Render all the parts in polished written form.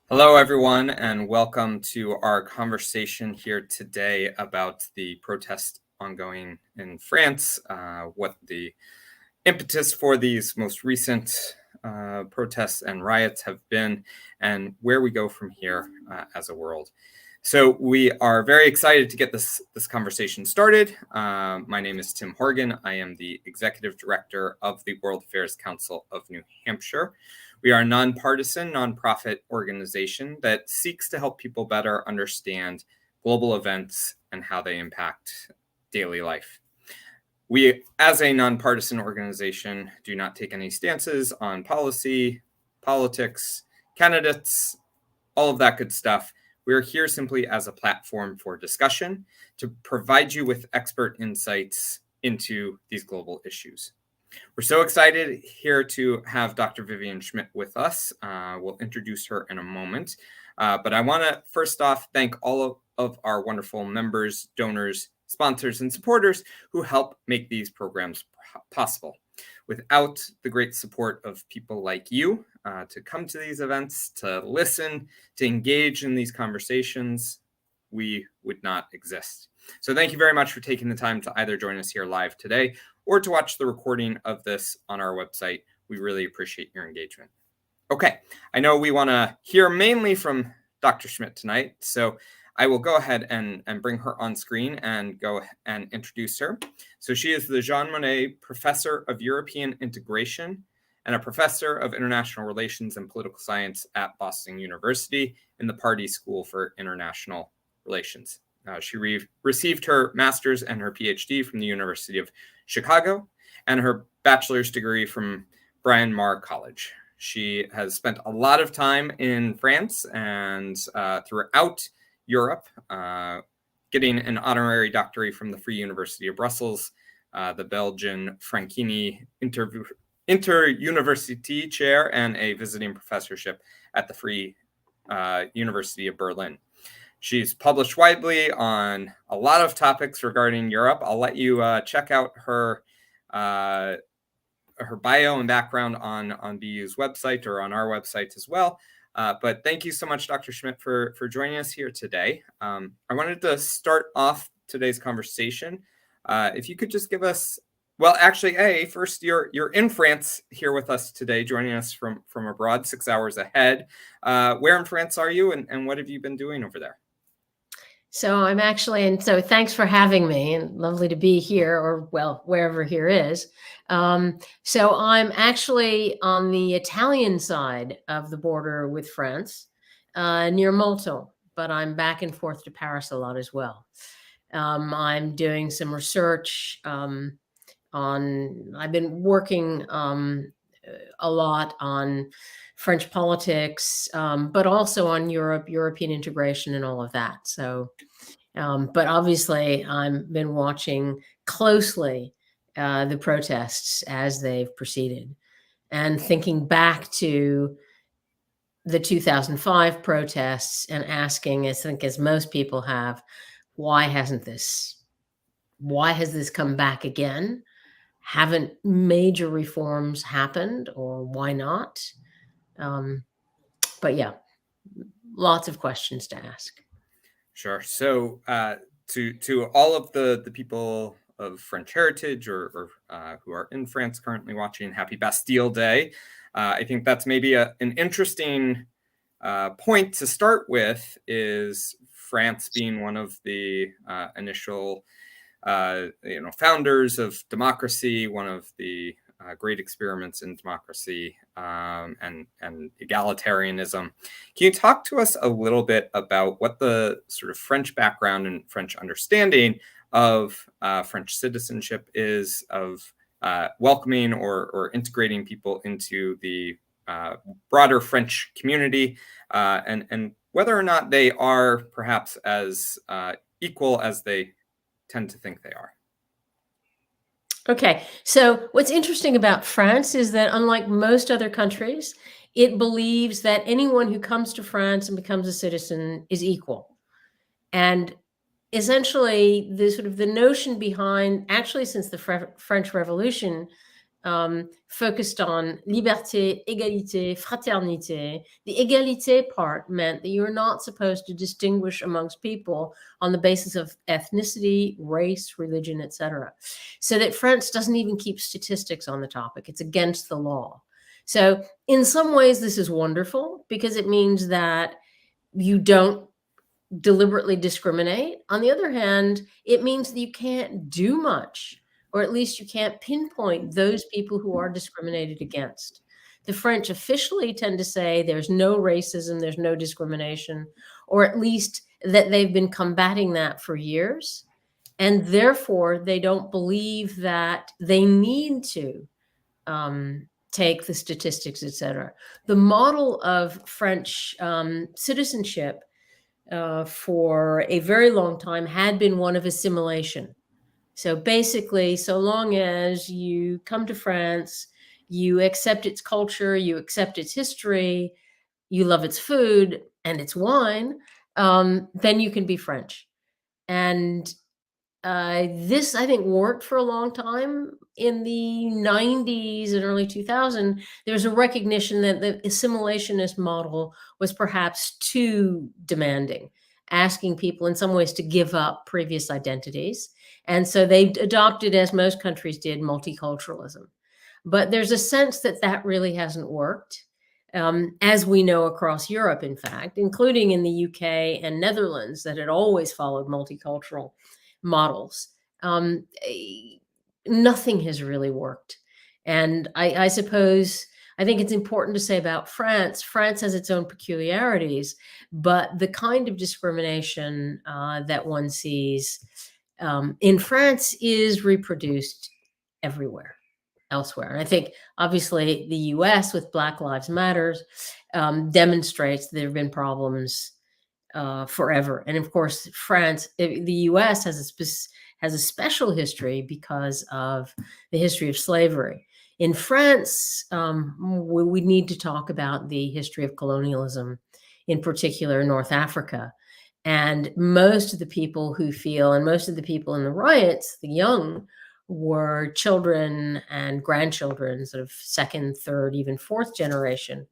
Hello, everyone, and welcome to our conversation here today about the protest ongoing in France, what the impetus for these most recent protests and riots have been, and where we go from here as a world. So we are very excited to get this conversation started. My name is Tim Horgan. I am the Executive Director of the World Affairs Council of New Hampshire. We are a nonpartisan, nonprofit organization that seeks to help people better understand global events and how they impact daily life. We, as a nonpartisan organization, do not take any stances on policy, politics, candidates, all of that good stuff. We are here simply as a platform for discussion to provide you with expert insights into these global issues. We're so excited here to have Dr. Vivian Schmidt with us. We'll introduce her in a moment. But I want to first off thank all of our wonderful members, donors, sponsors, and supporters who help make these programs possible. Without the great support of people like you to come to these events, to listen, to engage in these conversations, we would not exist. So thank you very much for taking the time to either join us here live today or to watch the recording of this on our website. We really appreciate your engagement. Okay, I know we want to hear mainly from Dr. Schmidt tonight, so I will go ahead and bring her on screen and go and introduce her. So she is the Jean Monnet Professor of European Integration and a Professor of International Relations and Political Science at Boston University in the Pardee School for International Relations. She received her master's and her PhD from the University of Chicago and her bachelor's degree from Bryn Mawr College. She has spent a lot of time in France and throughout Europe, getting an honorary doctorate from the Free University of Brussels, the Belgian Franchini Inter-University Chair, and a visiting professorship at the Free University of Berlin. She's published widely on a lot of topics regarding Europe. I'll let you check out her bio and background on BU's website or on our website as well. But thank you so much, Dr. Schmidt, for joining us here today. I wanted to start off today's conversation. If you could just give us, well, actually, first, you're in France here with us today, joining us from abroad, 6 hours ahead. Where in France are you, and what have you been doing over there? So I'm actually, and so thanks for having me, and lovely to be here, or well, wherever here is. So I'm actually on the Italian side of the border with France, near Malta, but I'm back and forth to Paris a lot as well. I'm doing some research I've been working a lot on French politics, but also on European integration and all of that. So, but obviously I've been watching closely the protests as they've proceeded and thinking back to the 2005 protests and asking, I think as most people have, why has this come back again? Haven't major reforms happened, or why not? But yeah, lots of questions to ask. Sure. So to all of the people of French heritage or who are in France currently watching, Happy Bastille Day. I think that's maybe an interesting point to start with, is France being one of the initial founders of democracy, one of the great experiments in democracy and egalitarianism. Can you talk to us a little bit about what the sort of French background and French understanding of French citizenship is, of welcoming or integrating people into the broader French community, and whether or not they are perhaps as equal as they tend to think they are? Okay, so what's interesting about France is that, unlike most other countries, it believes that anyone who comes to France and becomes a citizen is equal. And essentially, the notion behind, actually since the French Revolution, focused on liberté, égalité, fraternité. The égalité part meant that you're not supposed to distinguish amongst people on the basis of ethnicity, race, religion, etc. So that France doesn't even keep statistics on the topic. It's against the law. So in some ways, this is wonderful because it means that you don't deliberately discriminate. On the other hand, it means that you can't do much, or at least you can't pinpoint those people who are discriminated against. The French officially tend to say there's no racism, there's no discrimination, or at least that they've been combating that for years. And therefore, they don't believe that they need to take the statistics, etc. The model of French citizenship for a very long time had been one of assimilation. So basically, so long as you come to France, you accept its culture, you accept its history, you love its food and its wine, then you can be French. And this, I think, worked for a long time. In the 90s and early 2000, there's a recognition that the assimilationist model was perhaps too demanding, asking people in some ways to give up previous identities. And so they adopted, as most countries did, multiculturalism. But there's a sense that that really hasn't worked, as we know across Europe, in fact, including in the UK and Netherlands, that had always followed multicultural models. Nothing has really worked. And I suppose, I think it's important to say about France, France has its own peculiarities, but the kind of discrimination that one sees in France is reproduced everywhere elsewhere. And I think obviously the US with Black Lives Matters demonstrates there have been problems forever. And of course, France, the US has a special history because of the history of slavery. In France, we need to talk about the history of colonialism, in particular North Africa. And most of the people who feel, and most of the people in the riots, the young, were children and grandchildren, sort of second, third, even fourth generation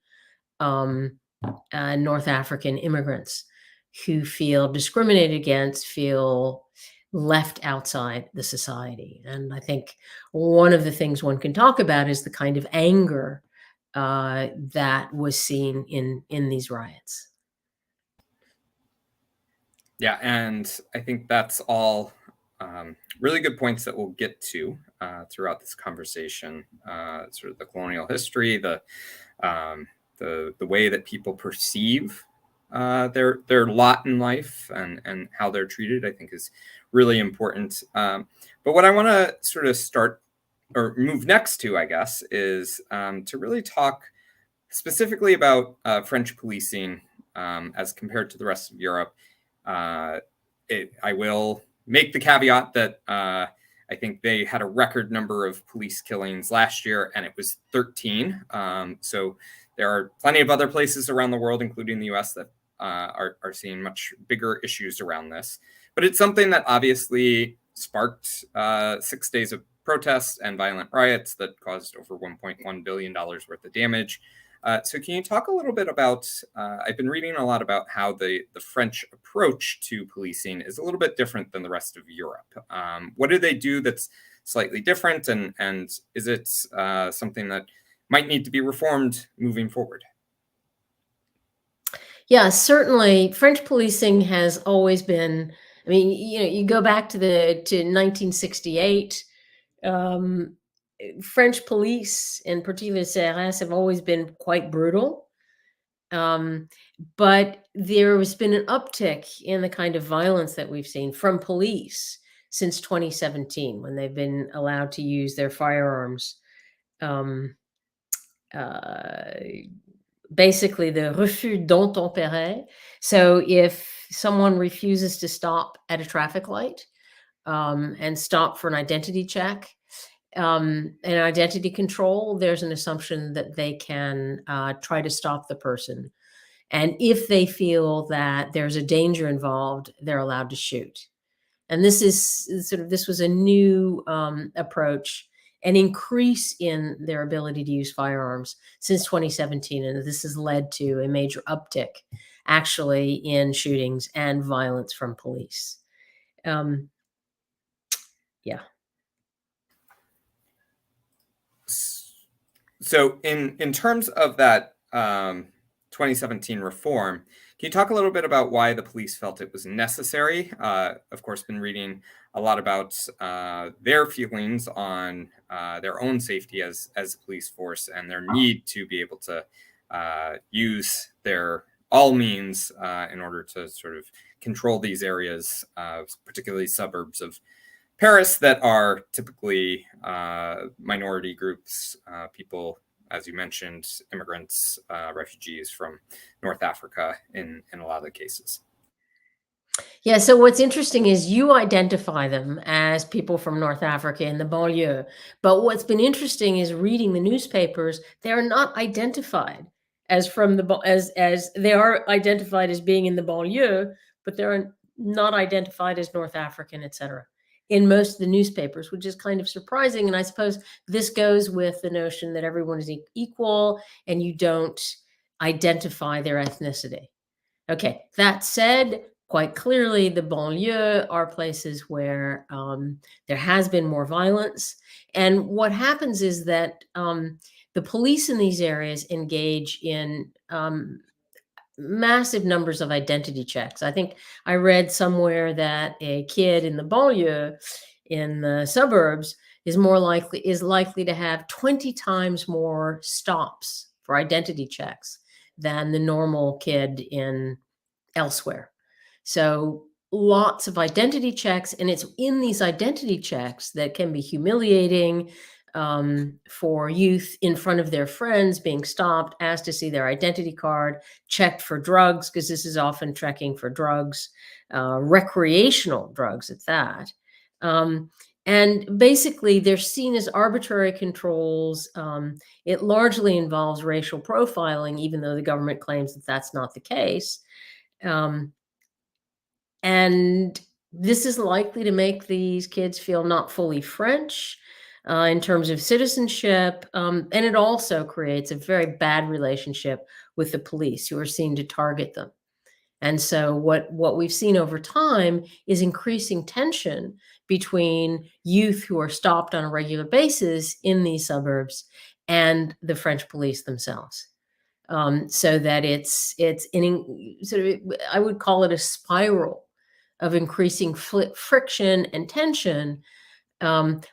North African immigrants who feel discriminated against, feel left outside the society. And I think one of the things one can talk about is the kind of anger that was seen in these riots. Yeah, and I think that's all really good points that we'll get to throughout this conversation. Sort of the colonial history, the way that people perceive their lot in life and how they're treated, I think is really important. But what I want to sort of start or move next to, I guess, is to really talk specifically about French policing as compared to the rest of Europe. I will make the caveat that I think they had a record number of police killings last year, and it was 13. So there are plenty of other places around the world, including the US, that are seeing much bigger issues around this. But it's something that obviously sparked 6 days of protests and violent riots that caused over $1.1 billion worth of damage. So can you talk a little bit about, I've been reading a lot about how the French approach to policing is a little bit different than the rest of Europe. What do they do that's slightly different? And is it something that might need to be reformed moving forward? Yeah, certainly French policing has always been, I mean, you go back to 1968, French police, in particular CRS, have always been quite brutal. But there has been an uptick in the kind of violence that we've seen from police since 2017, when they've been allowed to use their firearms. Basically, the refus d'obtempérer. So if someone refuses to stop at a traffic light and stop for an identity check, and identity control, there's an assumption that they can try to stop the person. And if they feel that there's a danger involved, they're allowed to shoot. And this was a new approach. an increase in their ability to use firearms since 2017. And this has led to a major uptick, actually, in shootings and violence from police. Yeah. So in terms of that 2017 reform, can you talk a little bit about why the police felt it was necessary? Of course, been reading a lot about their feelings on their own safety as a police force and their need to be able to use their all means in order to sort of control these areas, particularly suburbs of Paris that are typically minority groups, people, as you mentioned, immigrants, refugees from North Africa in a lot of the cases. Yeah, so what's interesting is you identify them as people from North Africa in the banlieue. But what's been interesting is reading the newspapers, they're not identified as from the as they are identified as being in the banlieue, but they're not identified as North African, etc. in most of the newspapers, which is kind of surprising. And I suppose this goes with the notion that everyone is equal and you don't identify their ethnicity. Okay, that said, quite clearly, the banlieue are places where there has been more violence. And what happens is that the police in these areas engage in massive numbers of identity checks. I think I read somewhere that a kid in the banlieue, in the suburbs, is likely to have 20 times more stops for identity checks than the normal kid in elsewhere. So lots of identity checks, and it's in these identity checks that can be humiliating for youth in front of their friends, being stopped, asked to see their identity card, checked for drugs, because this is often checking for drugs, recreational drugs at that. And basically, they're seen as arbitrary controls. It largely involves racial profiling, even though the government claims that that's not the case. And this is likely to make these kids feel not fully French in terms of citizenship. And it also creates a very bad relationship with the police, who are seen to target them. And so what we've seen over time is increasing tension between youth who are stopped on a regular basis in these suburbs and the French police themselves. So that it's I would call it a spiral of increasing friction and tension,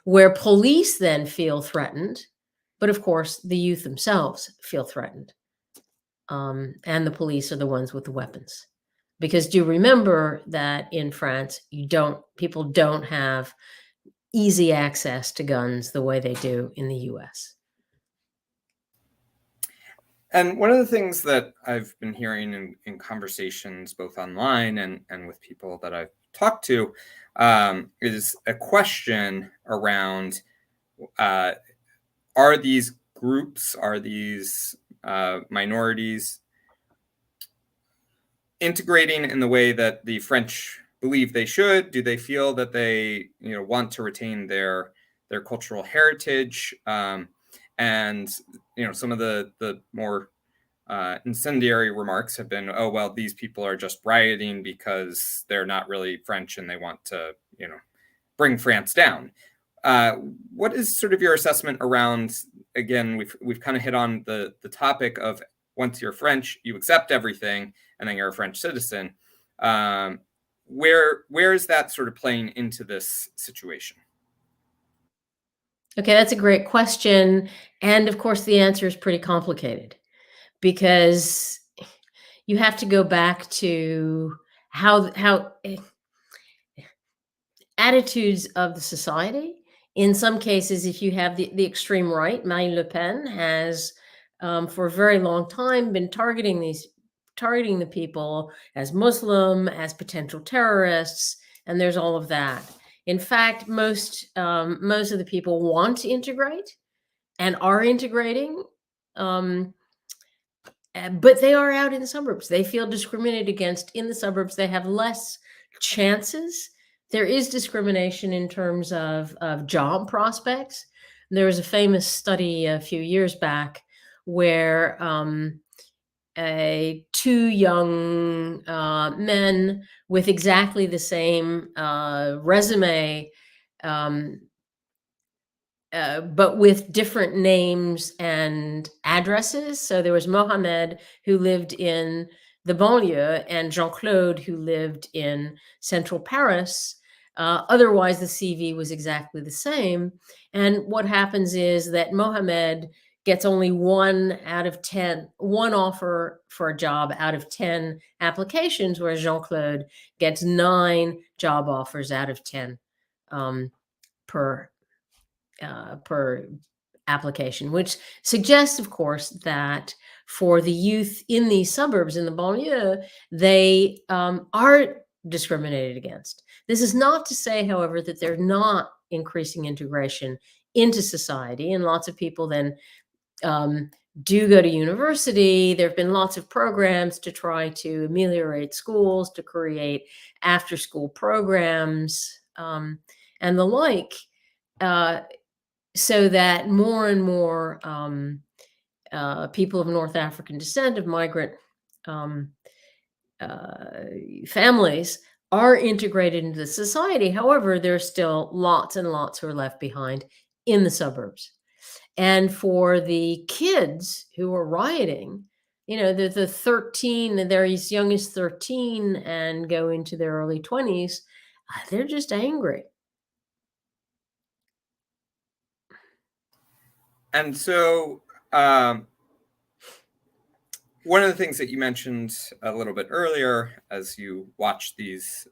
where police then feel threatened, but of course the youth themselves feel threatened, and the police are the ones with the weapons. Because do remember that in France, people don't have easy access to guns the way they do in the US. And one of the things that I've been hearing in conversations, both online and with people that I've talked to, is a question around, are these groups, are these minorities integrating in the way that the French believe they should? Do they feel that they want to retain their cultural heritage? And some of the more incendiary remarks have been, oh, well, these people are just rioting because they're not really French and they want to, bring France down. What is sort of your assessment around, again, we've kind of hit on the topic of once you're French, you accept everything and then you're a French citizen. Where is that sort of playing into this situation? Okay, that's a great question. And of course, the answer is pretty complicated, because you have to go back to how attitudes of the society. In some cases, if you have the extreme right, Marine Le Pen has for a very long time been targeting the people as Muslim, as potential terrorists, and there's all of that. In fact, most of the people want to integrate and are integrating, but they are out in the suburbs. They feel discriminated against in the suburbs. They have less chances. There is discrimination in terms of job prospects. There was a famous study a few years back where two young men with exactly the same resume, um, but with different names and addresses. So there was Mohamed, who lived in the banlieue, and Jean-Claude, who lived in central Paris. Otherwise, the CV was exactly the same. And what happens is that Mohamed gets only 1 offer for a job out of 10 applications, whereas Jean-Claude gets 9 job offers out of 10 per per application, which suggests, of course, that for the youth in these suburbs in the banlieue, they are discriminated against. This is not to say, however, that they're not increasing integration into society, and lots of people then um, do go to university. There have been lots of programs to try to ameliorate schools, to create after school programs, and the like. So that more and more people of North African descent, of migrant um, families, are integrated into society. However, there's still lots and lots who are left behind in the suburbs. And for the kids who are rioting, the 13, they're as young as 13 and go into their early 20s, they're just angry. And so, one of the things that you mentioned a little bit earlier, as you watch these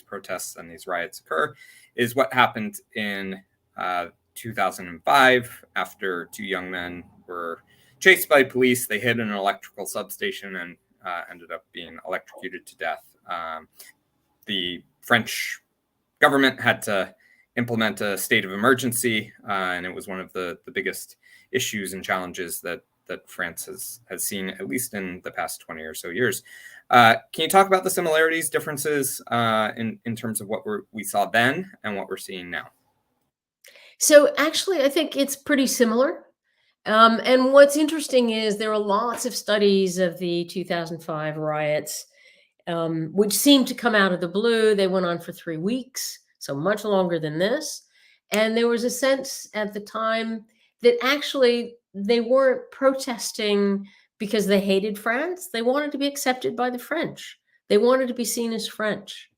protests and these riots occur, is what happened in 2005 after 2 young men were chased by police. They hit an electrical substation and ended up being electrocuted to death. The French government had to implement a state of emergency, and it was one of the biggest issues and challenges that France has seen, at least in the past 20 or so years. Can you talk about the similarities, differences in terms of what we saw then and what we're seeing now? So actually, I think it's pretty similar. And what's interesting is there are lots of studies of the 2005 riots, which seemed to come out of the blue. They went on for 3 weeks, so much longer than this. And there was a sense at the time that actually they weren't protesting because they hated France. They wanted to be accepted by the French. They wanted to be seen as French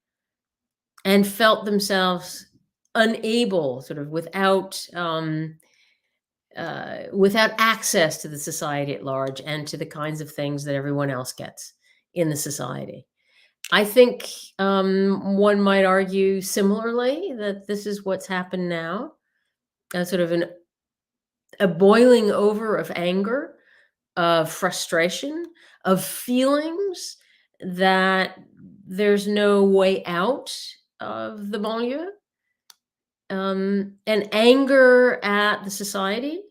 and felt themselves unable, sort of without access to the society at large and to the kinds of things that everyone else gets in the society. I think one might argue similarly that this is what's happened now, sort of a boiling over of anger, of frustration, of feelings that there's no way out of the banlieue, and anger at the society.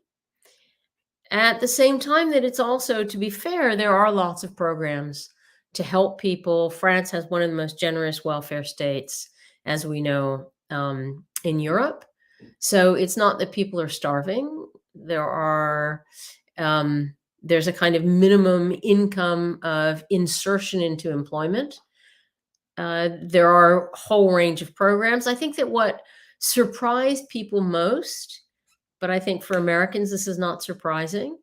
At the same time that it's also, to be fair, there are lots of programs to help people. France has one of the most generous welfare states, as we know, in Europe. So it's not that people are starving. There's a kind of minimum income of insertion into employment. There are a whole range of programs. I think that what surprised people most, but I think for Americans this is not surprising,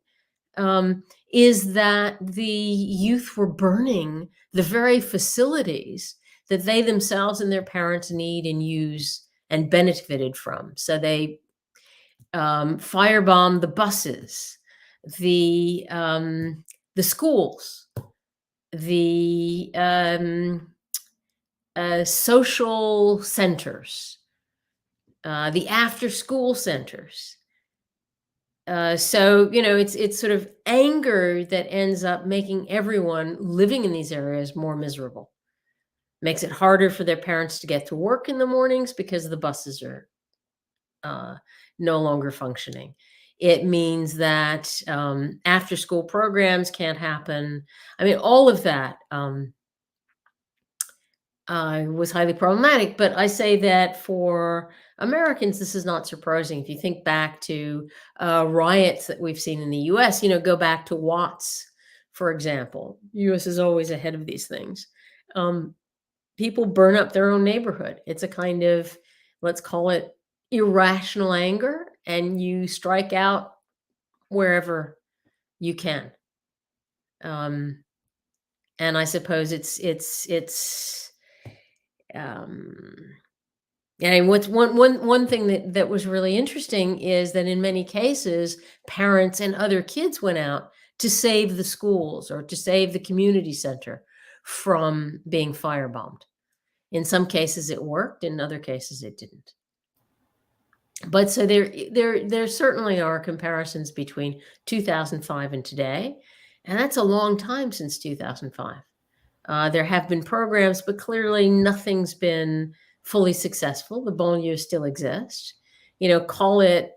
is that the youth were burning the very facilities that they themselves and their parents need and use and benefited from. So they firebombed the buses, the schools, the social centers, the after-school centers. So it's sort of anger that ends up making everyone living in these areas more miserable. Makes it harder for their parents to get to work in the mornings because the buses are no longer functioning. It means that after school programs can't happen. I mean, all of that was highly problematic. But I say that for Americans, this is not surprising. If you think back to riots that we've seen in the US, go back to Watts, for example. US is always ahead of these things. People burn up their own neighborhood. It's a kind of, let's call it irrational anger, and you strike out wherever you can. And I suppose and what's one thing that was really interesting is that in many cases, parents and other kids went out to save the schools or to save the community center from being firebombed. In some cases it worked, in other cases it didn't. But so there certainly are comparisons between 2005 and today, and that's a long time since 2005. There have been programs, but clearly nothing's been fully successful. The banlieue still exists. Call it,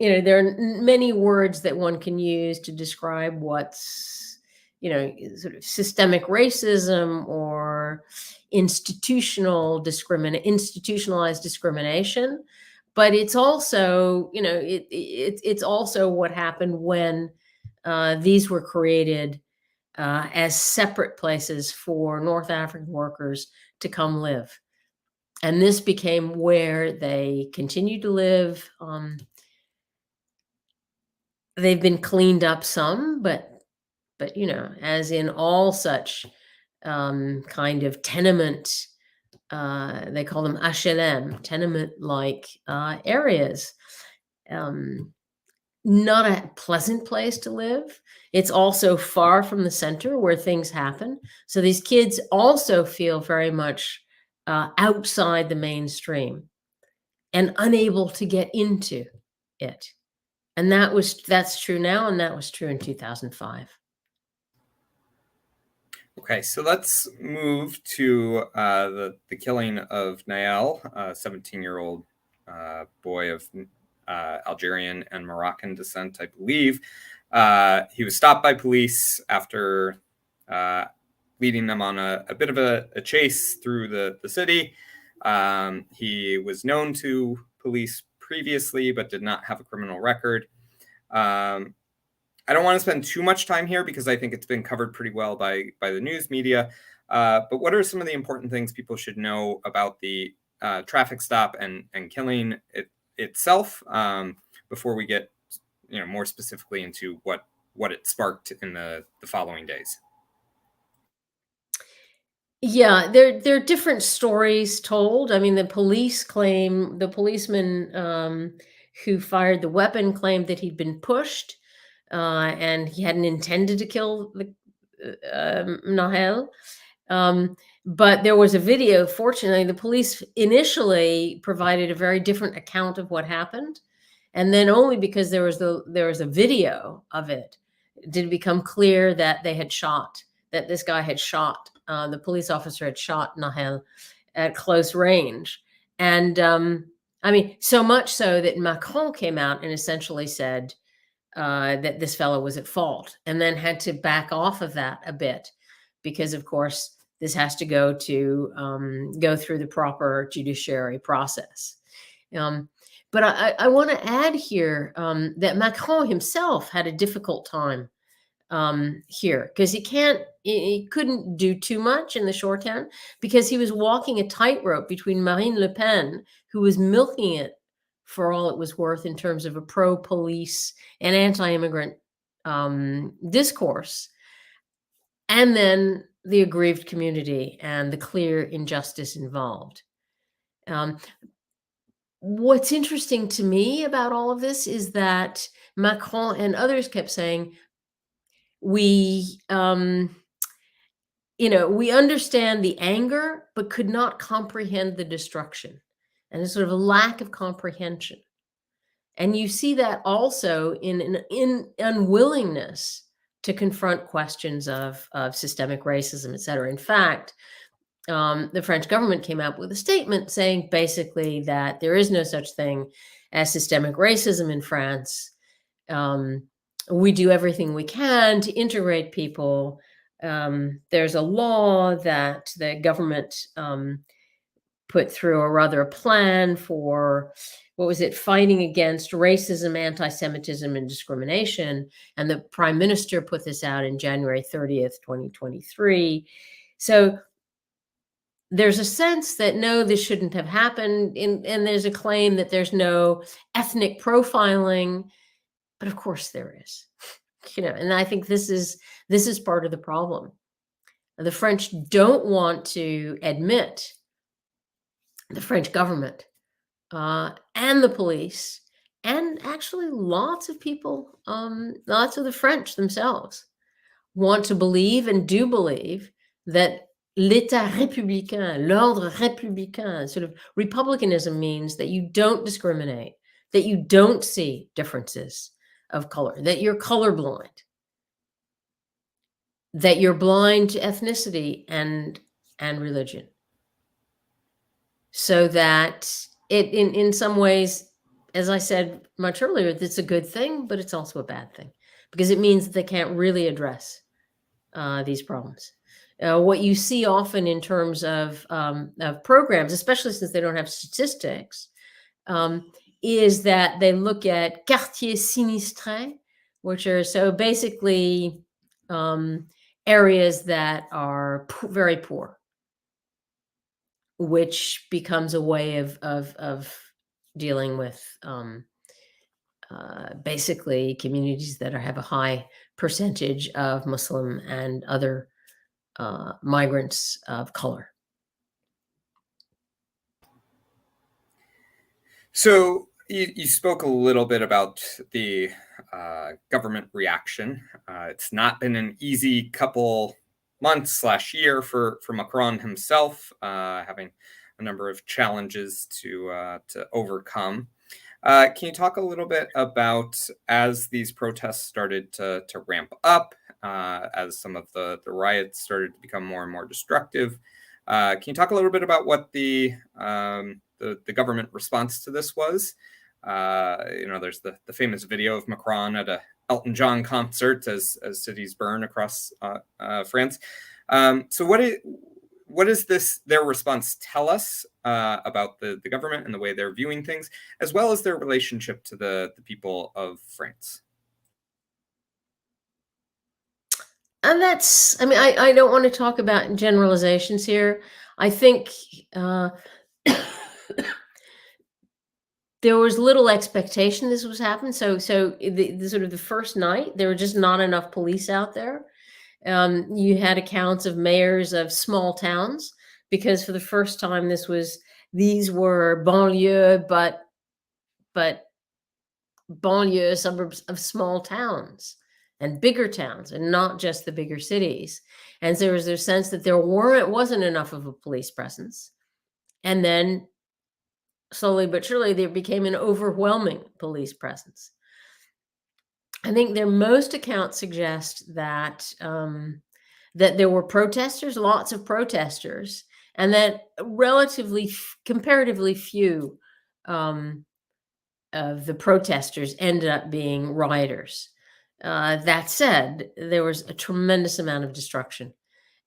there are many words that one can use to describe what's, sort of systemic racism or institutionalized discrimination. But it's also, it's also what happened when these were created as separate places for North African workers to come live. And this became where they continue to live. They've been cleaned up some, but as in all such kind of tenement, they call them HLM, tenement-like areas. Not a pleasant place to live. It's also far from the center where things happen. So these kids also feel very much outside the mainstream and unable to get into it. And that's true now, and that was true in 2005. Okay, so let's move to the killing of Nael, a 17-year-old boy of Algerian and Moroccan descent, I believe. He was stopped by police after leading them on a bit of a chase through the city. He was known to police previously, but did not have a criminal record. I don't want to spend too much time here because I think it's been covered pretty well by the news media. But what are some of the important things people should know about the traffic stop and killing itself before we get more specifically into what it sparked in the following days? Yeah, there are different stories told. I mean, the policeman who fired the weapon claimed that he'd been pushed and he hadn't intended to kill Nahel. But there was a video. Fortunately, the police initially provided a very different account of what happened, and then only because there was a video of it did it become clear that this guy had shot. The police officer had shot Nahel at close range, and I mean, so much so that Macron came out and essentially said that this fellow was at fault, and then had to back off of that a bit because, of course, this has to go through the proper judiciary process. But I want to add here that Macron himself had a difficult time here because he couldn't do too much in the short term because he was walking a tightrope between Marine Le Pen, who was milking it for all it was worth in terms of a pro-police and anti-immigrant discourse, and then the aggrieved community and the clear injustice involved. What's interesting to me about all of this is that Macron and others kept saying, we understand the anger, but could not comprehend the destruction. And there's sort of a lack of comprehension. And you see that also in an unwillingness to confront questions of systemic racism, et cetera. In fact, the French government came out with a statement saying basically that there is no such thing as systemic racism in France. We do everything we can to integrate people There's a law that the government put through, or rather a plan for, what was it, fighting against racism, anti-Semitism, and discrimination. And the prime minister put this out in January 30th, 2023. So there's a sense that, no, this shouldn't have happened. And there's a claim that there's no ethnic profiling. But of course there is. And I think this is part of the problem. The French don't want to admit, the French government and the police, and actually lots of people, lots of the French themselves, want to believe and do believe that l'état républicain, l'ordre républicain, sort of republicanism, means that you don't discriminate, that you don't see differences of color, that you're colorblind, that you're blind to ethnicity and religion. So that it, in some ways, as I said much earlier, it's a good thing, but it's also a bad thing, because it means that they can't really address these problems. What you see often in terms of programs, especially since they don't have statistics, is that they look at quartiers sinistrés, which are so basically areas that are very poor, which becomes a way of dealing with basically communities that have a high percentage of Muslim and other migrants of color. So you spoke a little bit about the government reaction. It's not been an easy couple months/year for Macron himself, having a number of challenges to overcome. Can you talk a little bit about, as these protests started to ramp up, as some of the riots started to become more and more destructive? Can you talk a little bit about what the government response to this was? There's the famous video of Macron at a Elton John concert as cities burn across France. So what does their response tell us about the government and the way they're viewing things, as well as their relationship to the people of France? And that's, I mean, I don't want to talk about generalizations here. I think there was little expectation this was happening. So the sort of the first night, there were just not enough police out there. You had accounts of mayors of small towns, because for the first time these were banlieue, but banlieue suburbs of small towns and bigger towns, and not just the bigger cities. And so there was a sense that there wasn't enough of a police presence. And then slowly but surely there became an overwhelming police presence. I think most accounts suggest that that there were protesters, lots of protesters, and that comparatively few of the protesters ended up being rioters. That said, there was a tremendous amount of destruction.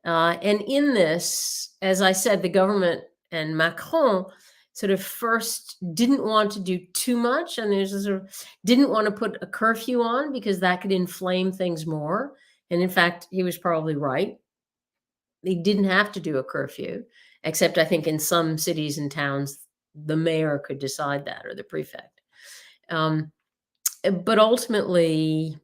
And in this, as I said, the government and Macron sort of first didn't want to do too much, and there's a sort of didn't want to put a curfew on, because that could inflame things more. And in fact, he was probably right. They didn't have to do a curfew, except I think in some cities and towns, the mayor could decide that, or the prefect. But ultimately,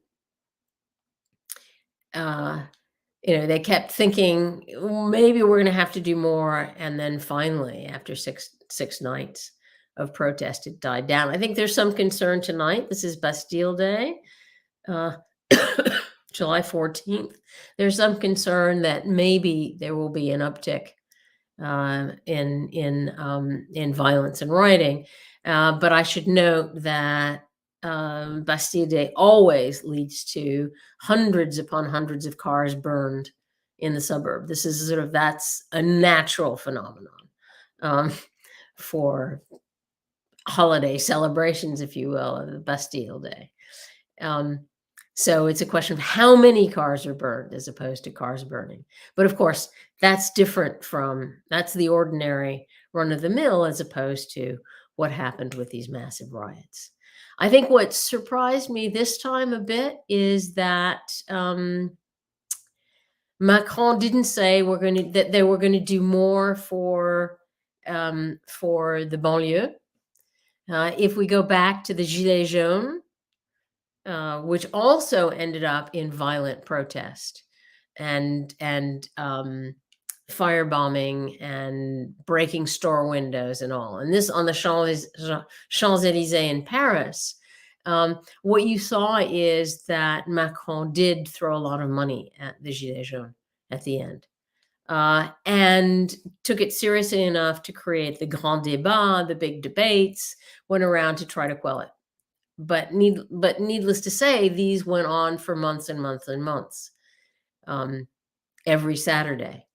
they kept thinking, maybe we're going to have to do more. And then finally, after six nights of protest, it died down. I think there's some concern tonight. This is Bastille Day, July 14th. There's some concern that maybe there will be an uptick in violence and rioting. But I should note that Bastille Day always leads to hundreds upon hundreds of cars burned in the suburb. This is that's a natural phenomenon for holiday celebrations, if you will, of the Bastille Day. So it's a question of how many cars are burned as opposed to cars burning. But of course, that's different that's the ordinary run of the mill as opposed to what happened with these massive riots. I think what surprised me this time a bit is that Macron didn't say that they were going to do more for the banlieue. If we go back to the Gilets jaunes, which also ended up in violent protest and firebombing and breaking store windows and all. And this on the Champs-Élysées in Paris. What you saw is that Macron did throw a lot of money at the Gilets jaunes at the end. And took it seriously enough to create the grand débat, the big debates, went around to try to quell it. But needless to say, these went on for months and months and months, every Saturday,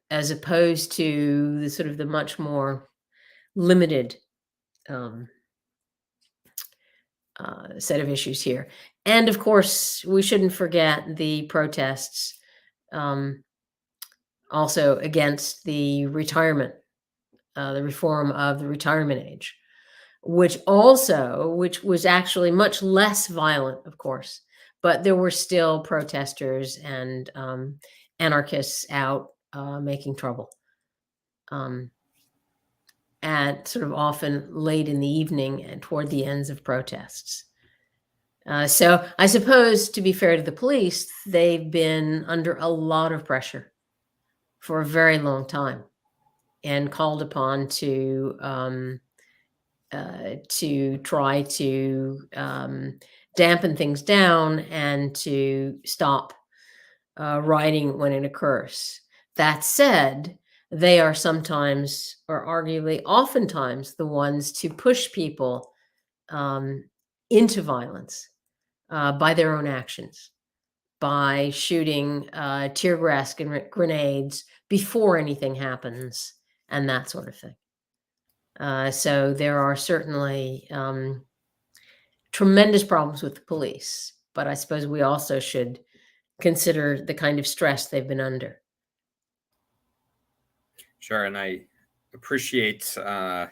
as opposed to the sort of the much more limited set of issues here. And of course, we shouldn't forget the protests also against the retirement, the reform of the retirement age, which was actually much less violent, of course, but there were still protesters and anarchists out making trouble at sort of often late in the evening and toward the ends of protests. So I suppose, to be fair to the police, they've been under a lot of pressure for a very long time and called upon to try to dampen things down and to stop rioting when it occurs. That said, they are sometimes, or arguably oftentimes, the ones to push people into violence by their own actions, by shooting tear gas grenades before anything happens and that sort of thing. So there are certainly tremendous problems with the police, but I suppose we also should consider the kind of stress they've been under. Sure, and I appreciate the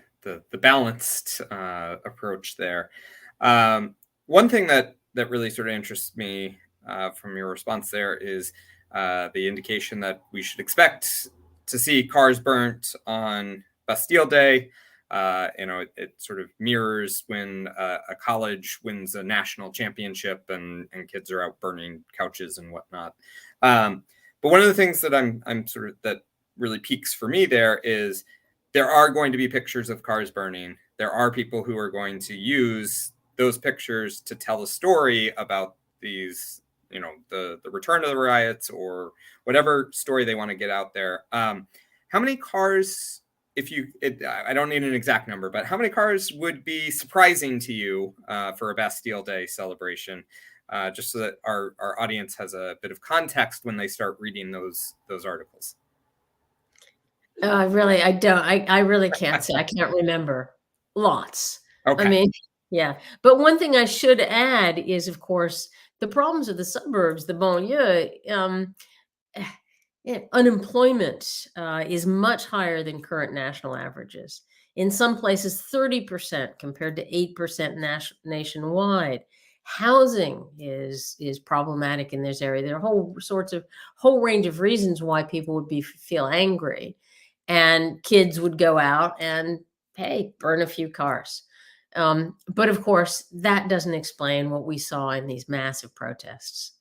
balanced approach there. One thing that really sort of interests me from your response there is the indication that we should expect to see cars burnt on Bastille Day. It sort of mirrors when a college wins a national championship and kids are out burning couches and whatnot. But one of the things that I'm sort of that really peaks for me there is there are going to be pictures of cars burning. There are people who are going to use those pictures to tell a story about these, the return of the riots or whatever story they want to get out there. How many cars, I don't need an exact number, but how many cars would be surprising to you for a Bastille Day celebration? Just so that our audience has a bit of context when they start reading those articles. I really can't say. I can't remember. Lots. Okay. I mean, yeah. But one thing I should add is, of course, the problems of the suburbs, the banlieue. Unemployment is much higher than current national averages. In some places, 30% compared to 8% nationwide. Housing is problematic in this area. There are whole range of reasons why people would feel angry, and kids would go out and, hey, burn a few cars. But of course, that doesn't explain what we saw in these massive protests.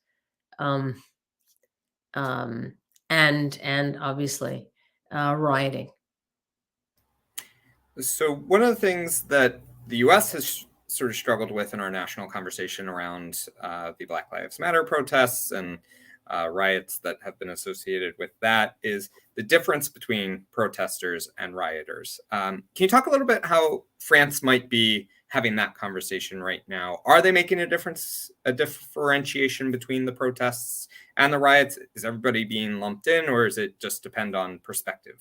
And obviously rioting. So one of the things that the U.S. has sort of struggled with in our national conversation around the Black Lives Matter protests and riots that have been associated with that is the difference between protesters and rioters. Can you talk a little bit how France might be having that conversation right now? Are they making a differentiation between the protests and the riots? Is everybody being lumped in, or is it just depend on perspective?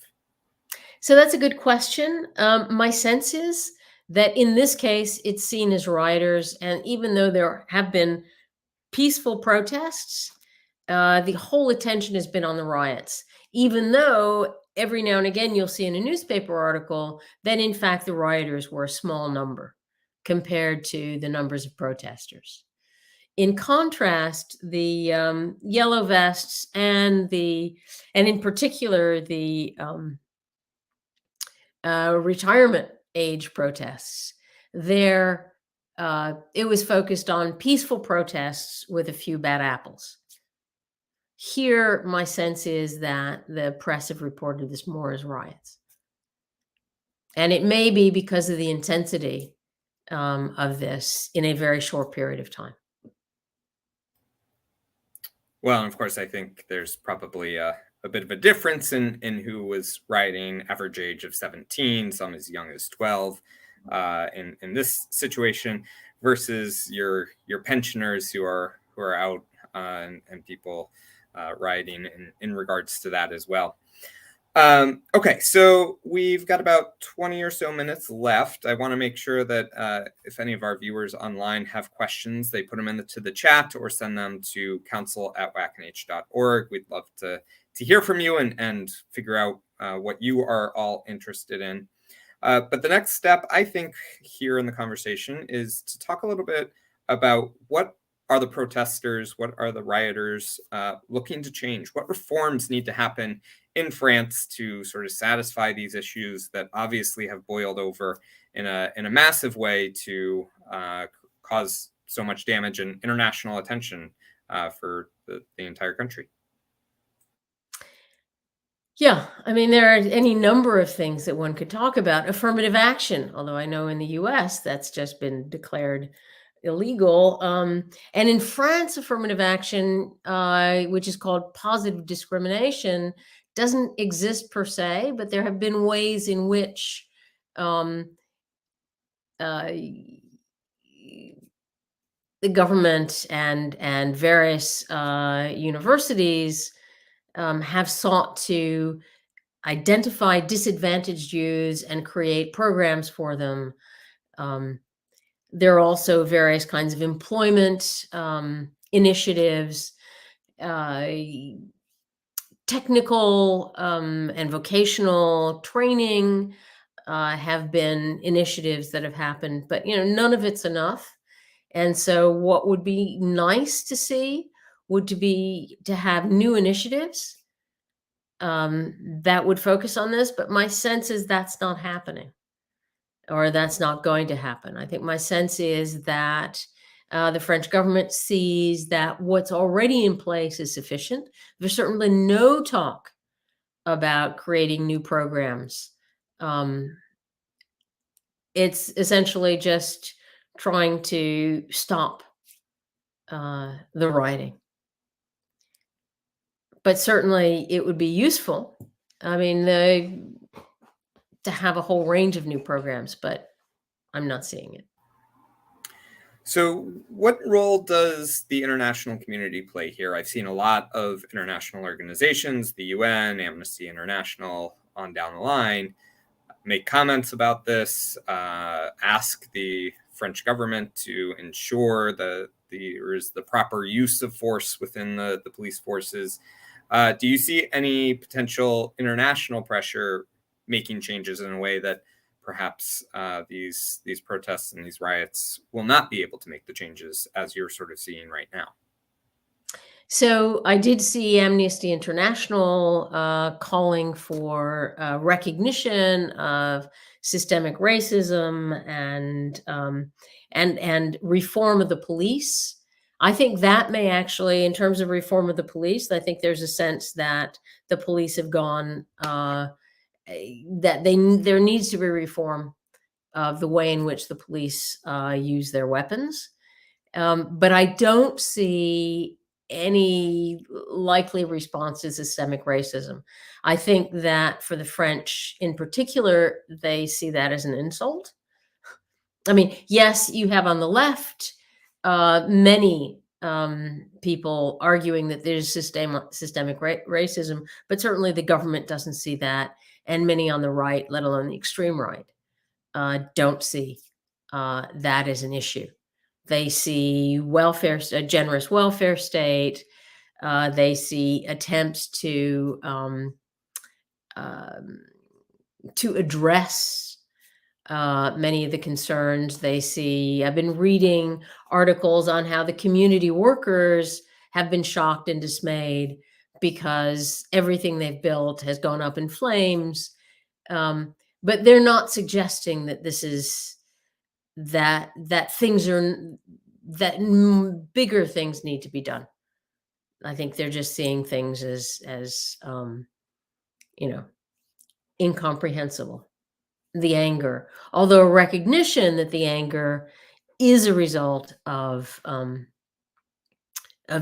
So that's a good question. My sense is that in this case, it's seen as rioters. And even though there have been peaceful protests, the whole attention has been on the riots, even though every now and again you'll see in a newspaper article that in fact the rioters were a small number compared to the numbers of protesters. In contrast, the yellow vests and in particular the retirement age protests, there it was focused on peaceful protests with a few bad apples. Here, my sense is that the press have reported this more as riots. And it may be because of the intensity of this in a very short period of time. Well, and of course, I think there's probably a bit of a difference in who was rioting, average age of 17, some as young as 12 in this situation, versus your pensioners who are out and people rioting in regards to that as well. Okay, so we've got about 20 or so minutes left. I want to make sure that if any of our viewers online have questions, they put them into the chat or send them to council@wacnh.org. We'd love to hear from you and figure out what you are all interested in. But the next step, I think, here in the conversation is to talk a little bit about what are the protesters, what are the rioters looking to change? What reforms need to happen in France to sort of satisfy these issues that obviously have boiled over in a massive way to cause so much damage and international attention for the entire country? Yeah, I mean, there are any number of things that one could talk about. Affirmative action, although I know in the US that's just been declared illegal. And in France, affirmative action, which is called positive discrimination, doesn't exist per se, but there have been ways in which the government and various universities have sought to identify disadvantaged youths and create programs for them. There are also various kinds of employment initiatives, technical and vocational training have been initiatives that have happened, but none of it's enough. And so what would be nice to see would be to have new initiatives that would focus on this, but my sense is that's not happening, or that's not going to happen. I think my sense is that the French government sees that what's already in place is sufficient. There's certainly no talk about creating new programs. It's essentially just trying to stop the rioting. But certainly it would be useful. I mean, to have a whole range of new programs, but I'm not seeing it. So what role does the international community play here? I've seen a lot of international organizations, the UN, Amnesty International, on down the line, make comments about this, ask the French government to ensure that there is the proper use of force within the police forces. Do you see any potential international pressure making changes in a way that perhaps these protests and these riots will not be able to make the changes as you're sort of seeing right now? So I did see Amnesty International calling for recognition of systemic racism and reform of the police. I think that may actually, in terms of reform of the police, I think there's a sense that the police have gone that there needs to be reform of the way in which the police use their weapons. But I don't see any likely response to systemic racism. I think that for the French in particular, they see that as an insult. I mean, yes, you have on the left many people arguing that there's systemic racism, but certainly the government doesn't see that, and many on the right, let alone the extreme right, don't see that as an issue. They see welfare, a generous welfare state. They see attempts to address many of the concerns. They see, I've been reading articles on how the community workers have been shocked and dismayed because everything they've built has gone up in flames. But they're not suggesting that this is that things are that bigger things need to be done. I think they're just seeing things as incomprehensible. The anger, although a recognition that the anger is a result of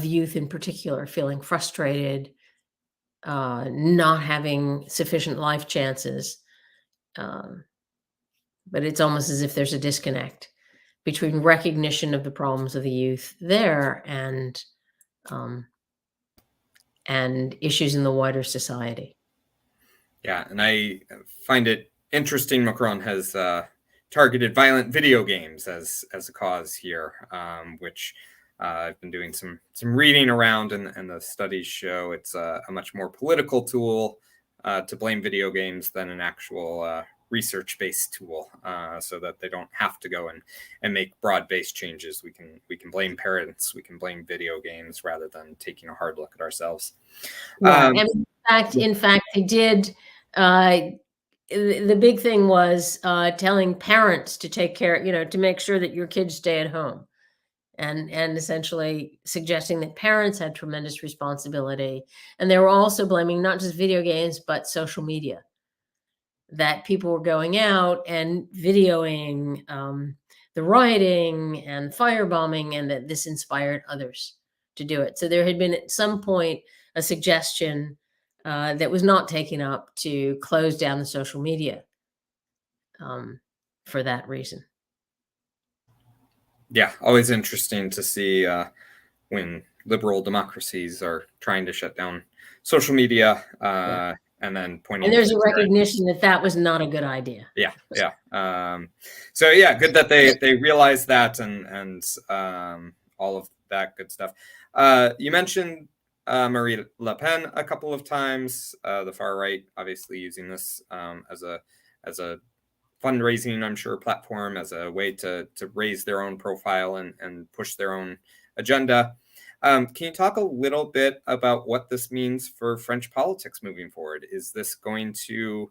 youth in particular feeling frustrated, not having sufficient life chances. But it's almost as if there's a disconnect between recognition of the problems of the youth there and issues in the wider society. Yeah, and I find it interesting Macron has targeted violent video games as a cause here, which I've been doing some reading around, and the studies show it's a much more political tool to blame video games than an actual research-based tool, so that they don't have to go and make broad-based changes. We can blame parents, we can blame video games rather than taking a hard look at ourselves. Yeah, and in fact, they did. The big thing was telling parents to take care, to make sure that your kids stay at home, and essentially suggesting that parents had tremendous responsibility. And they were also blaming not just video games, but social media, that people were going out and videoing the rioting and firebombing, and that this inspired others to do it. So there had been at some point a suggestion that was not taken up to close down the social media for that reason. Yeah, always interesting to see when liberal democracies are trying to shut down social media, and then pointing. And there's a recognition that was not a good idea. Yeah. So yeah, good that they realize that and all of that good stuff. You mentioned Marie Le Pen a couple of times. The far right, obviously using this as a fundraising, I'm sure, platform, as a way to raise their own profile and push their own agenda. Can you talk a little bit about what this means for French politics moving forward? Is this going to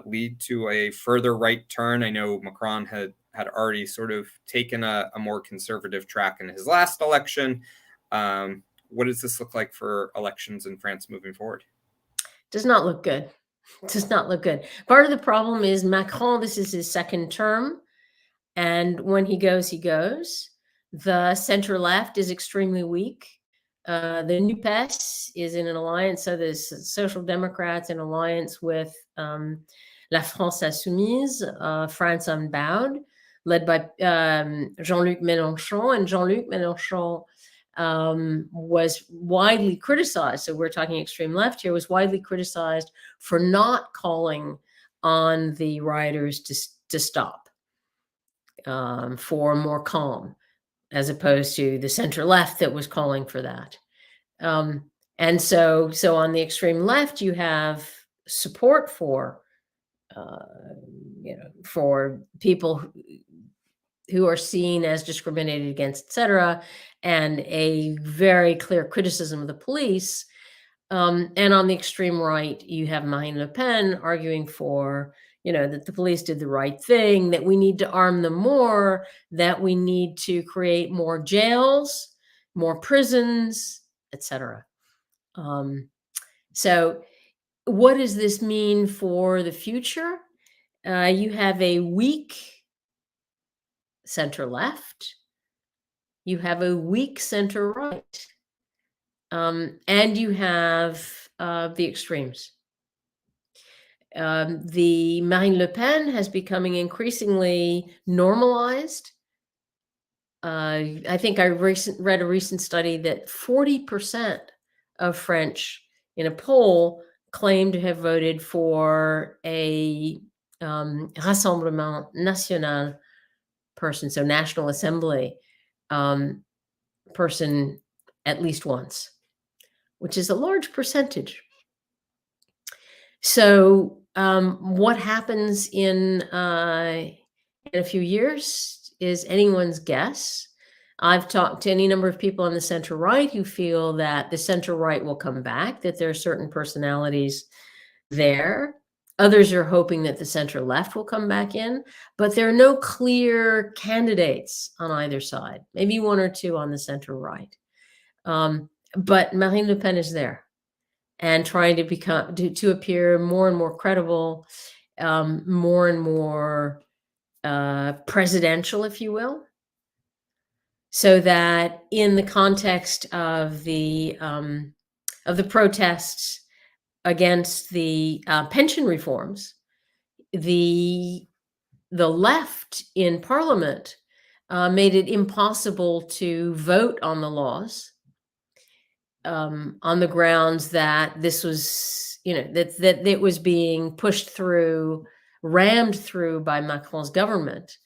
lead to a further right turn? I know Macron had already sort of taken a more conservative track in his last election. What does this look like for elections in France moving forward? Does not look good. Does not look good. Part of the problem is Macron, this is his second term. And when he goes, he goes. The center left is extremely weak. The NUPES is in an alliance. So there's Social Democrats in alliance with La France Insoumise, France Unbowed, led by Jean-Luc Mélenchon. And Jean-Luc Mélenchon was widely criticized. So we're talking extreme left here, was widely criticized for not calling on the rioters to stop, for more calm, as opposed to the center left that was calling for that. And so on the extreme left, you have support for people who are seen as discriminated against, etc., and a very clear criticism of the police. And on the extreme right, you have Marine Le Pen arguing for, that the police did the right thing, that we need to arm them more, that we need to create more jails, more prisons, etc. So what does this mean for the future? You have a weak center left. You have a weak center right. And you have the extremes. The Marine Le Pen has becoming increasingly normalized. I think I read a recent study that 40% of French in a poll claim to have voted for a Rassemblement National person, so National Assembly person at least once, which is a large percentage. So what happens in a few years is anyone's guess. I've talked to any number of people on the center right who feel that the center right will come back, that there are certain personalities there. Others are hoping that the center left will come back in, but there are no clear candidates on either side, maybe one or two on the center right. But Marine Le Pen is there and trying to appear more and more credible, more and more presidential, if you will. So that in the context of the protests against the pension reforms, the left in parliament made it impossible to vote on the laws on the grounds that this was, that it was being pushed through, rammed through by Macron's government.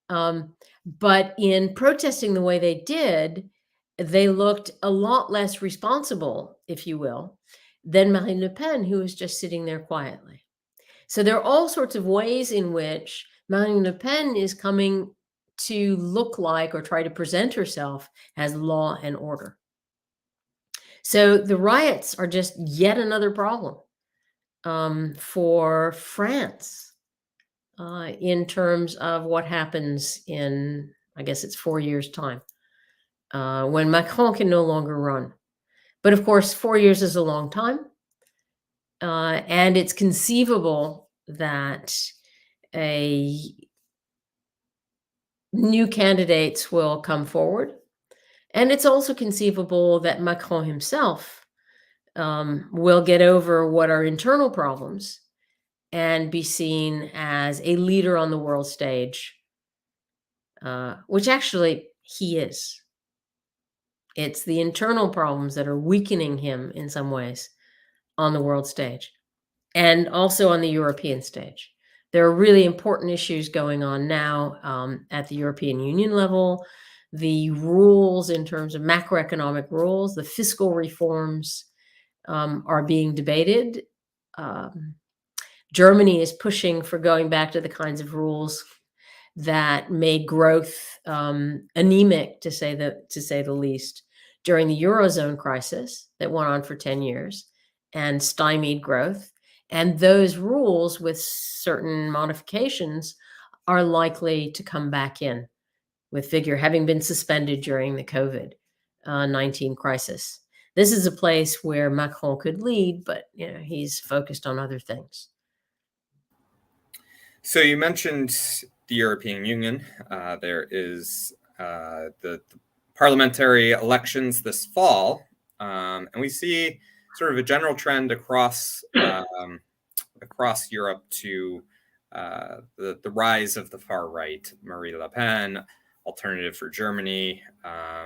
But in protesting the way they did, they looked a lot less responsible, if you will, than Marine Le Pen, who was just sitting there quietly. So there are all sorts of ways in which Marine Le Pen is coming to look like or try to present herself as law and order. So the riots are just yet another problem for France in terms of what happens in, I guess it's 4 years' time, when Macron can no longer run. But of course, 4 years is a long time. And it's conceivable that new candidates will come forward. And it's also conceivable that Macron himself will get over what are internal problems and be seen as a leader on the world stage, which actually he is. It's the internal problems that are weakening him in some ways on the world stage and also on the European stage. There are really important issues going on now at the European Union level. The rules in terms of macroeconomic rules, the fiscal reforms are being debated. Germany is pushing for going back to the kinds of rules that made growth anemic, to say the least, during the Eurozone crisis that went on for 10 years and stymied growth. And those rules, with certain modifications, are likely to come back in with vigor, having been suspended during the COVID-19 crisis. This is a place where Macron could lead, but he's focused on other things. So you mentioned the European Union. There is the parliamentary elections this fall, and we see sort of a general trend across Europe to the rise of the far right, Marine Le Pen, Alternative for Germany,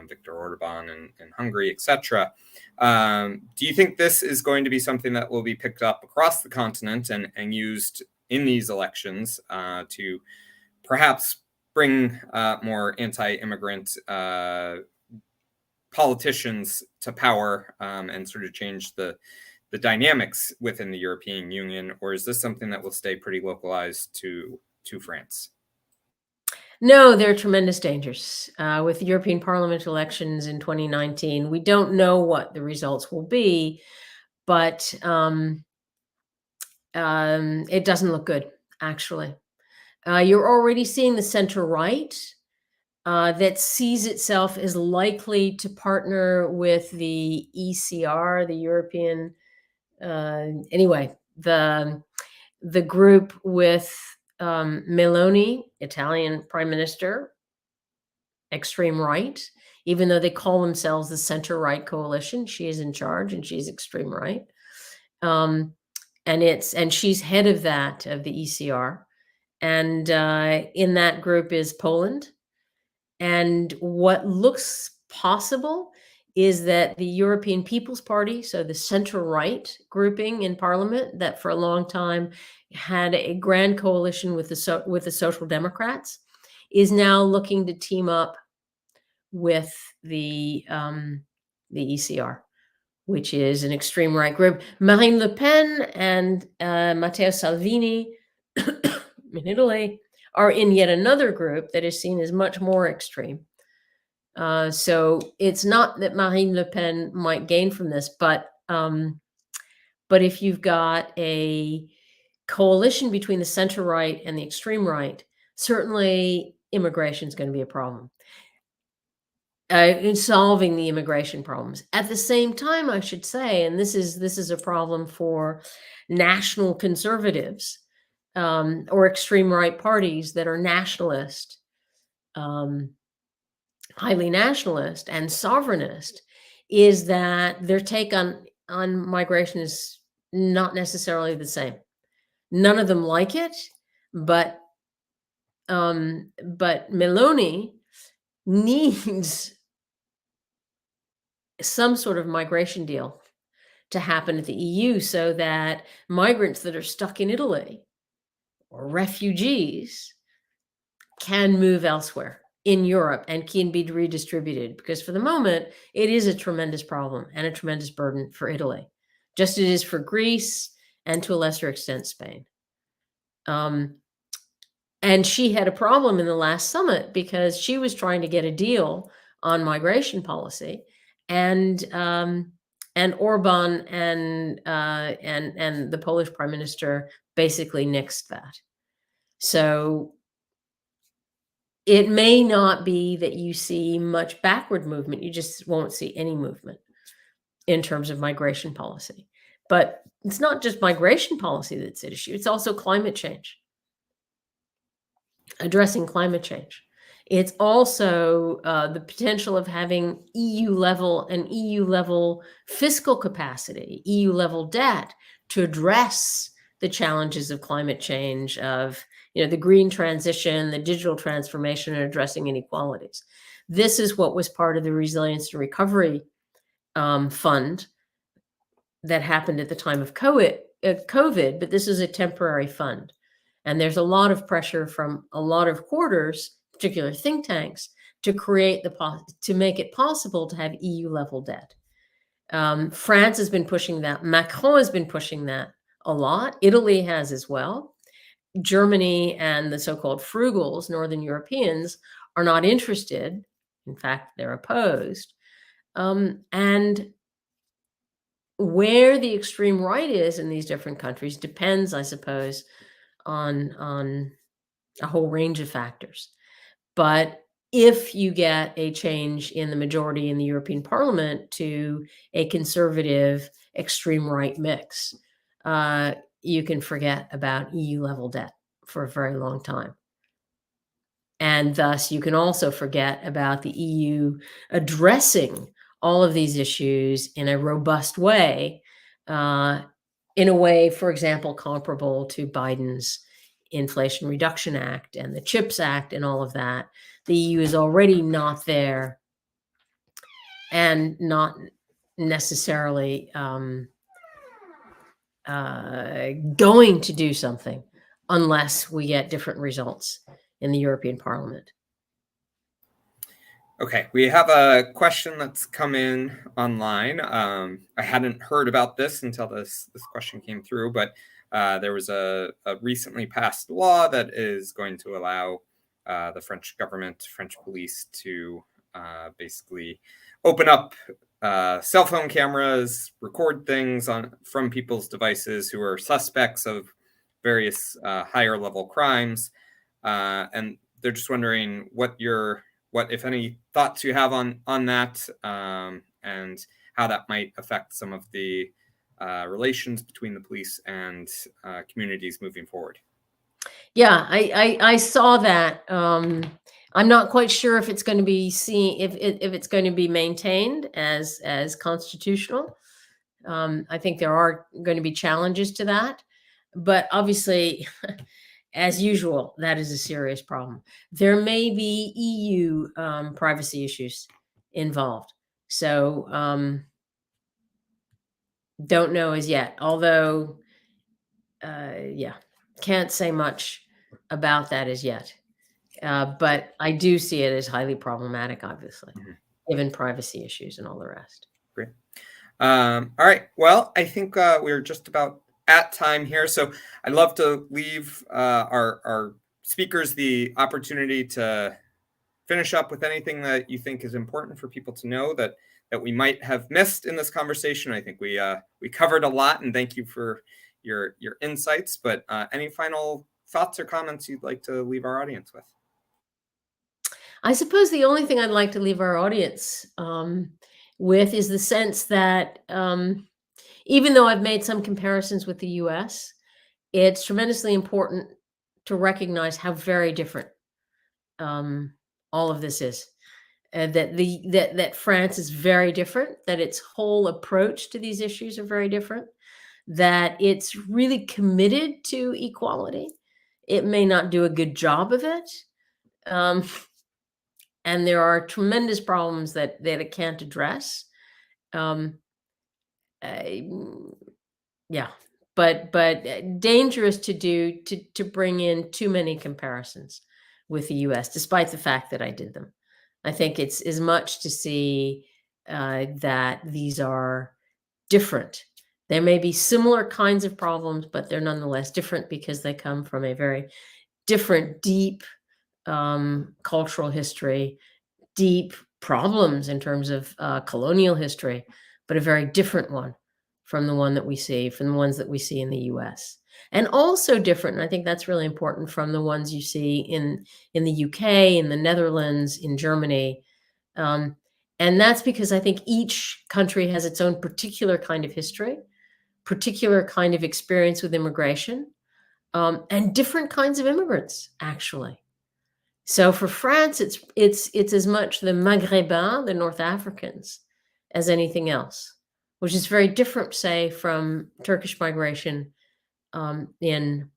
Viktor Orban in Hungary, etc. Do you think this is going to be something that will be picked up across the continent and used in these elections to perhaps bring more anti-immigrant politicians to power and sort of change the dynamics within the European Union? Or is this something that will stay pretty localized to France? No, there are tremendous dangers. With the European Parliament elections in 2019, we don't know what the results will be, but it doesn't look good, actually. You're already seeing the center-right that sees itself as likely to partner with the ECR, the European, the group with Meloni, Italian Prime Minister, extreme right, even though they call themselves the center-right coalition. She is in charge and she's extreme right. And she's head of the ECR. And in that group is Poland. And what looks possible is that the European People's Party, so the center-right grouping in parliament that for a long time had a grand coalition with the Social Democrats, is now looking to team up with the ECR, which is an extreme right group. Marine Le Pen and Matteo Salvini in Italy are in yet another group that is seen as much more extreme. So it's not that Marine Le Pen might gain from this, but if you've got a coalition between the center right and the extreme right, certainly immigration is going to be a problem. In solving the immigration problems. At the same time, I should say, and this is a problem for national conservatives or extreme right parties that are nationalist, highly nationalist and sovereignist, is that their take on migration is not necessarily the same. None of them like it, but Meloni needs some sort of migration deal to happen at the EU so that migrants that are stuck in Italy or refugees can move elsewhere in Europe and can be redistributed, because for the moment it is a tremendous problem and a tremendous burden for Italy, just as it is for Greece and to a lesser extent Spain. And she had a problem in the last summit because she was trying to get a deal on migration policy, and Orban and the Polish prime minister basically nixed that. So it may not be that you see much backward movement. You just won't see any movement in terms of migration policy. But it's not just migration policy that's at issue. It's also climate change, addressing climate change. It's also the potential of having EU level fiscal capacity, EU level debt to address the challenges of climate change, of the green transition, the digital transformation, and addressing inequalities. This is what was part of the Resilience and Recovery Fund that happened at the time of COVID, but this is a temporary fund. And there's a lot of pressure from a lot of quarters, particular think tanks, to create to make it possible to have EU level debt. France has been pushing that. Macron has been pushing that a lot. Italy has as well. Germany and the so-called frugals, Northern Europeans, are not interested. In fact, they're opposed. And where the extreme right is in these different countries depends, I suppose, on a whole range of factors. But if you get a change in the majority in the European Parliament to a conservative extreme right mix, you can forget about EU level debt for a very long time. And thus you can also forget about the EU addressing all of these issues in a robust way, in a way, for example, comparable to Biden's Inflation Reduction Act and the CHIPS Act and all of that. The EU is already not there and not necessarily going to do something unless we get different results in the European Parliament. Okay, we have a question that's come in online. I hadn't heard about this until this question came through, but there was a recently passed law that is going to allow the French government, French police, to basically open up cell phone cameras, record things from people's devices who are suspects of various higher level crimes, and they're just wondering what, if any, thoughts you have on that, and how that might affect some of the relations between the police and communities moving forward. Yeah, I saw that. I'm not quite sure if it's going to be if it's going to be maintained as constitutional. I think there are going to be challenges to that, but obviously, as usual, that is a serious problem. There may be EU privacy issues involved. So don't know as yet, although yeah, can't say much about that as yet. But I do see it as highly problematic, obviously, given privacy issues and all the rest. Great. All right. Well, I think we're just about at time here. So I'd love to leave our speakers the opportunity to finish up with anything that you think is important for people to know that we might have missed in this conversation. I think we covered a lot, and thank you for your insights. But any final thoughts or comments you'd like to leave our audience with? I suppose the only thing I'd like to leave our audience with is the sense that even though I've made some comparisons with the US, it's tremendously important to recognize how very different all of this is. That France is very different, that its whole approach to these issues are very different, that it's really committed to equality. It may not do a good job of it. And there are tremendous problems that it can't address. Yeah, but dangerous to bring in too many comparisons with the US, despite the fact that I did them. I think it's as much to see that these are different. There may be similar kinds of problems, but they're nonetheless different because they come from a very different, deep cultural history, deep problems in terms of colonial history, but a very different one from the one that we see, from the ones that we see in the US. And also different, and I think that's really important, from the ones you see in the UK, in the Netherlands, in Germany. And that's because I think each country has its own particular kind of history, particular kind of experience with immigration, and different kinds of immigrants, actually. So for France, it's as much the Maghrébins, the North Africans, as anything else, which is very different, say, from Turkish migration in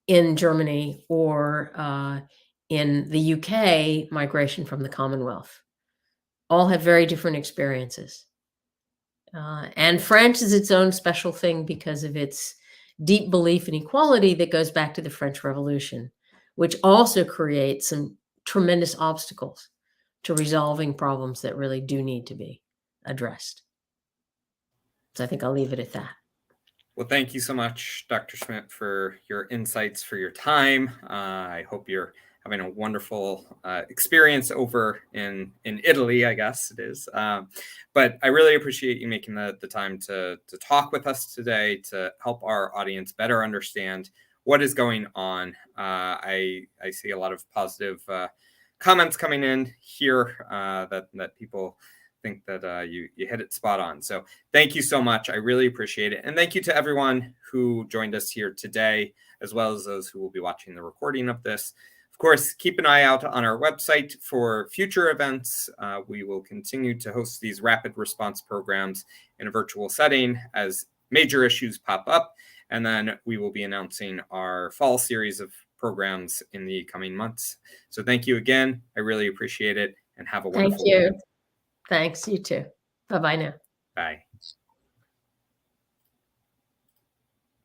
Germany, or in the UK, migration from the Commonwealth. All have very different experiences. And France is its own special thing because of its deep belief in equality that goes back to the French Revolution, which also creates some tremendous obstacles to resolving problems that really do need to be addressed. So I think I'll leave it at that. Well, thank you so much, Dr. Schmidt, for your insights, for your time. I hope you're having a wonderful experience over in Italy, I guess it is. But I really appreciate you making the time to talk with us today, to help our audience better understand what is going on. I see a lot of positive comments coming in here that people think that you hit it spot on. So thank you so much. I really appreciate it. And thank you to everyone who joined us here today, as well as those who will be watching the recording of this. Of course, keep an eye out on our website for future events. We will continue to host these rapid response programs in a virtual setting as major issues pop up. And then we will be announcing our fall series of programs in the coming months. So thank you again. I really appreciate it, and have a wonderful Thank you. weekend. Thanks. You too. Bye-bye now. Bye.